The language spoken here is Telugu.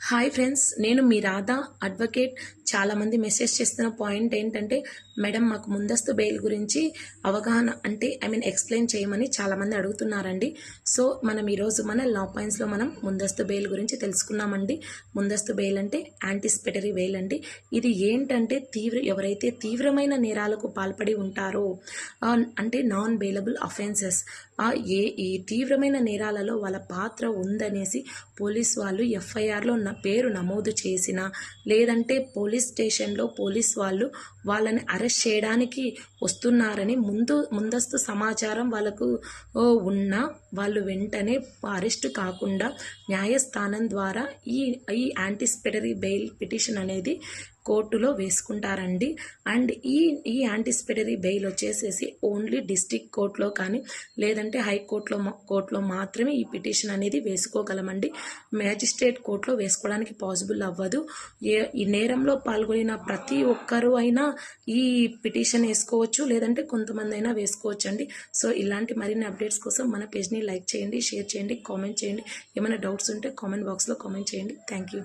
హాయ్ ఫ్రెండ్స్, నేను మీ రాధా అడ్వకేట్. చాలామంది మెసేజ్ చేస్తున్న పాయింట్ ఏంటంటే, మేడం మాకు ముందస్తు బెయిల్ గురించి అవగాహన అంటే ఎక్స్ప్లెయిన్ చేయమని చాలామంది అడుగుతున్నారండి. సో మనం ఈరోజు మన లా పాయింట్స్లో మనం ముందస్తు బెయిల్ గురించి తెలుసుకున్నామండి. ముందస్తు బెయిల్ అంటే యాంటిసిపేటరీ బెయిల్ అండి. ఇది ఏంటంటే ఎవరైతే తీవ్రమైన నేరాలకు పాల్పడి ఉంటారో అంటే నాన్ బెయిలబుల్ అఫెన్సెస్, ఈ తీవ్రమైన నేరాలలో వాళ్ళ పాత్ర ఉందనేసి పోలీస్ వాళ్ళు ఎఫ్ఐఆర్లో పేరు నమోదు చేసిన, లేదంటే పోలీస్ స్టేషన్లో పోలీస్ వాళ్ళు వాళ్ళని అరెస్ట్ చేయడానికి వస్తున్నారని ముందస్తు సమాచారం వాళ్ళకు ఉన్న వాళ్ళు వెంటనే అరెస్ట్ కాకుండా న్యాయస్థానం ద్వారా ఈ యాంటిసిపేటరీ బెయిల్ పిటిషన్ అనేది కోర్టులో వేసుకుంటారండి. అండ్ ఈ యాంటిసిపేటరీ బెయిల్ వచ్చేసేసి ఓన్లీ డిస్ట్రిక్ట్ కోర్టులో కానీ లేదంటే కోర్టులో మాత్రమే ఈ పిటిషన్ అనేది వేసుకోగలమండి. మ్యాజిస్ట్రేట్ కోర్టులో వేసుకోవడానికి పాసిబుల్ అవ్వదు. ఈ నేరంలో పాల్గొనిన ప్రతి ఒక్కరూ అయినా ఈ పిటిషన్ వేసుకోవచ్చు, లేదంటే కొంతమంది అయినా వేసుకోవచ్చు అండి. సో ఇలాంటి మరిన్ని అప్డేట్స్ కోసం మన పేజ్ని లైక్ చేయండి, షేర్ చేయండి, కామెంట్ చేయండి. ఏమైనా డౌట్స్ ఉంటే కామెంట్ బాక్స్లో కామెంట్ చేయండి. Thank you.